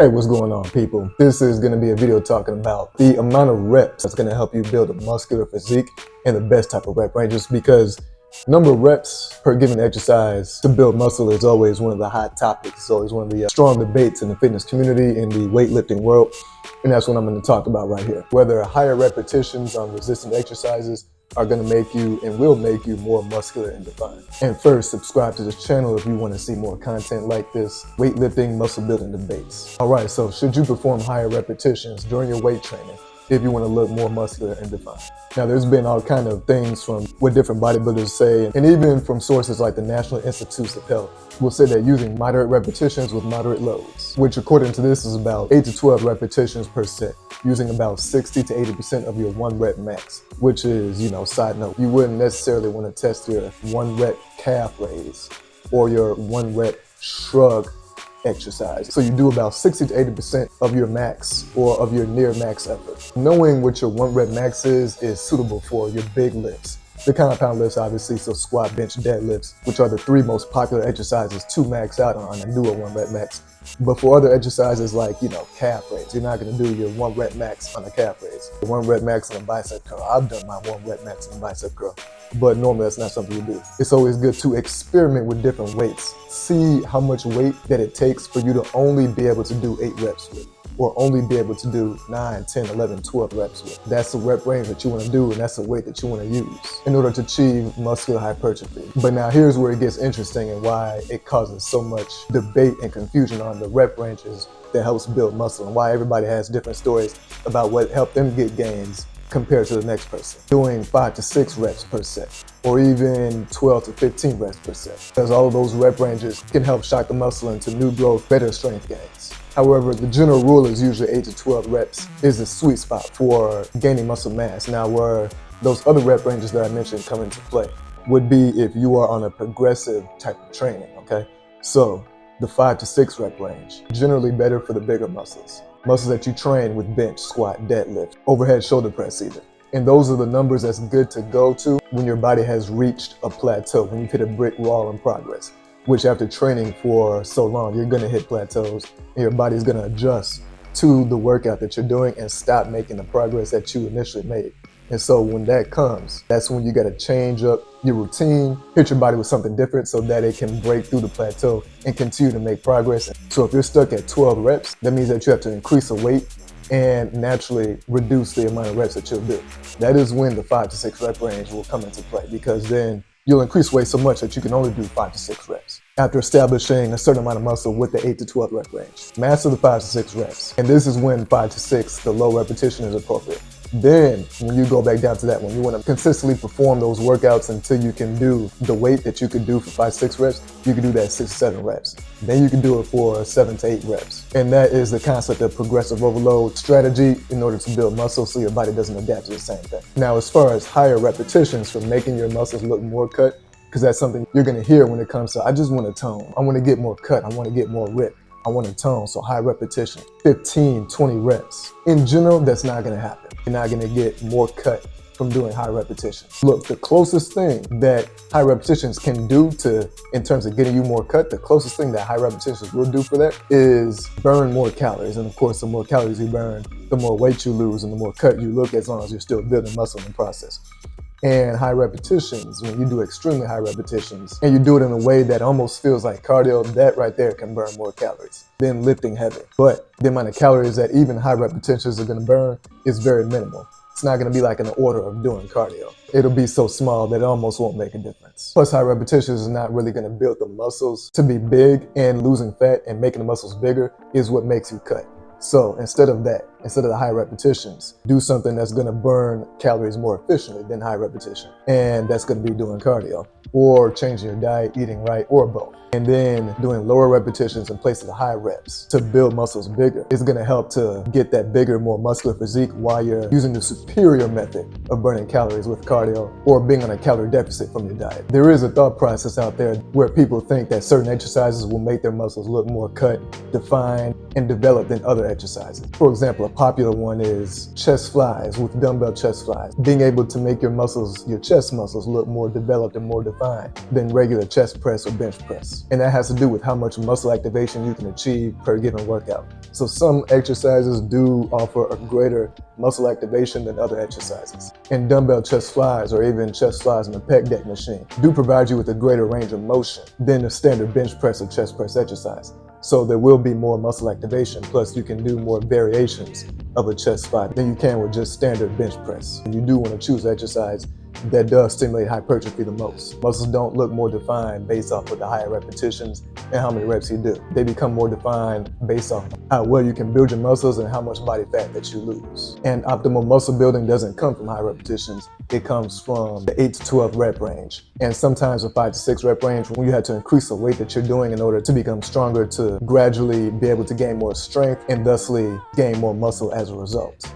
Hey, what's going on, people? This is going to be a video talking about the amount of reps that's going to help you build a muscular physique and the best type of rep ranges, because number of reps per given exercise to build muscle is always one of the hot topics. It's always one of the strong debates in the fitness community, in the weightlifting world, and that's what I'm going to talk about right here. Whether higher repetitions on resistant exercises are going to make you and will make you more muscular and defined. And first, subscribe to this channel if you want to see more content like this, weightlifting, muscle building debates. All right, so should you perform higher repetitions during your weight training if you want to look more muscular and defined? Now, there's been all kind of things from what different bodybuilders say, and even from sources like the National Institutes of Health will say that using moderate repetitions with moderate loads, which according to this is about 8 to 12 repetitions per set, using about 60 to 80% of your 1 rep max, which is, side note, you wouldn't necessarily want to test your 1 rep calf raise or your 1 rep shrug exercise. So you do about 60 to 80% of your max or of your near max effort. Knowing what your 1 rep max is suitable for your big lifts. The compound lifts, obviously, so squat, bench, deadlifts, which are the 3 most popular exercises to max out on and do a 1 rep max. But for other exercises like, calf raise, you're not going to do your 1 rep max on a calf raise. The 1 rep max on a bicep curl. I've done my 1 rep max on a bicep curl, but normally that's not something you do. It's always good to experiment with different weights. See how much weight that it takes for you to only be able to do 8 reps with, or only be able to do 9, 10, 11, 12 reps with. That's the rep range that you want to do, and that's the weight that you want to use in order to achieve muscular hypertrophy. But now here's where it gets interesting and why it causes so much debate and confusion on the rep ranges that helps build muscle, and why everybody has different stories about what helped them get gains compared to the next person. Doing 5 to 6 reps per set, or even 12 to 15 reps per set, because all of those rep ranges can help shock the muscle into new growth, better strength gains. However, the general rule is usually 8 to 12 reps is the sweet spot for gaining muscle mass. Now, where those other rep ranges that I mentioned come into play would be if you are on a progressive type of training, okay? So the 5 to 6 rep range, generally better for the bigger muscles. Muscles that you train with bench, squat, deadlift, overhead shoulder press even. And those are the numbers that's good to go to when your body has reached a plateau, when you've hit a brick wall in progress, which after training for so long, you're gonna hit plateaus and your body's gonna adjust to the workout that you're doing and stop making the progress that you initially made. And so when that comes, that's when you gotta change up your routine, hit your body with something different so that it can break through the plateau and continue to make progress. So if you're stuck at 12 reps, that means that you have to increase the weight and naturally reduce the amount of reps that you'll do. That is when the 5 to 6 rep range will come into play, because then you'll increase weight so much that you can only do 5 to 6 reps after establishing a certain amount of muscle with the 8 to 12 rep range. Master the 5 to 6 reps. And this is when 5 to 6, the low repetition, is appropriate. Then when you go back down to that one, you want to consistently perform those workouts until you can do the weight that you could do for 5 to 6 reps. You can do that 6 to 7 reps. Then you can do it for 7 to 8 reps. And that is the concept of progressive overload strategy in order to build muscle so your body doesn't adapt to the same thing. Now, as far as higher repetitions for making your muscles look more cut, because that's something you're going to hear when it comes to, I just want to tone. I want to get more cut. I want to get more rip. I want to tone. So high repetition, 15, 20 reps. In general, that's not going to happen. You're not going to get more cut from doing high repetitions. Look, the closest thing that high repetitions can do to, in terms of getting you more cut, the closest thing that high repetitions will do for that is burn more calories. And of course, the more calories you burn, the more weight you lose and the more cut you look, as long as you're still building muscle in the process. And high repetitions, when you do extremely high repetitions and you do it in a way that almost feels like cardio, that right there can burn more calories than lifting heavy. But the amount of calories that even high repetitions are going to burn is very minimal. It's not going to be like an order of doing cardio. It'll be so small that it almost won't make a difference. Plus, high repetitions is not really going to build the muscles to be big, and losing fat and making the muscles bigger is what makes you cut. So instead of that, instead of the high repetitions, do something that's going to burn calories more efficiently than high repetition. And that's going to be doing cardio or changing your diet, eating right, or both. And then doing lower repetitions in place of the high reps to build muscles bigger is going to help to get that bigger, more muscular physique while you're using the superior method of burning calories with cardio or being on a calorie deficit from your diet. There is a thought process out there where people think that certain exercises will make their muscles look more cut, defined, and developed than other exercises. For example, a popular one is chest flies with dumbbell chest flies. Being able to make your muscles, your chest muscles, look more developed and more defined than regular chest press or bench press. And that has to do with how much muscle activation you can achieve per given workout. So some exercises do offer a greater muscle activation than other exercises. And dumbbell chest flies, or even chest flies in the pec deck machine, do provide you with a greater range of motion than a standard bench press or chest press exercise. So there will be more muscle activation, plus you can do more variations of a chest fly than you can with just standard bench press. And you do want to choose exercise that does stimulate hypertrophy the most. Muscles don't look more defined based off of the higher repetitions and how many reps you do. They become more defined based off how well you can build your muscles and how much body fat that you lose. And optimal muscle building doesn't come from high repetitions. It comes from the 8 to 12 rep range. And sometimes a 5 to 6 rep range when you have to increase the weight that you're doing in order to become stronger, to gradually be able to gain more strength and thusly gain more muscle as a result.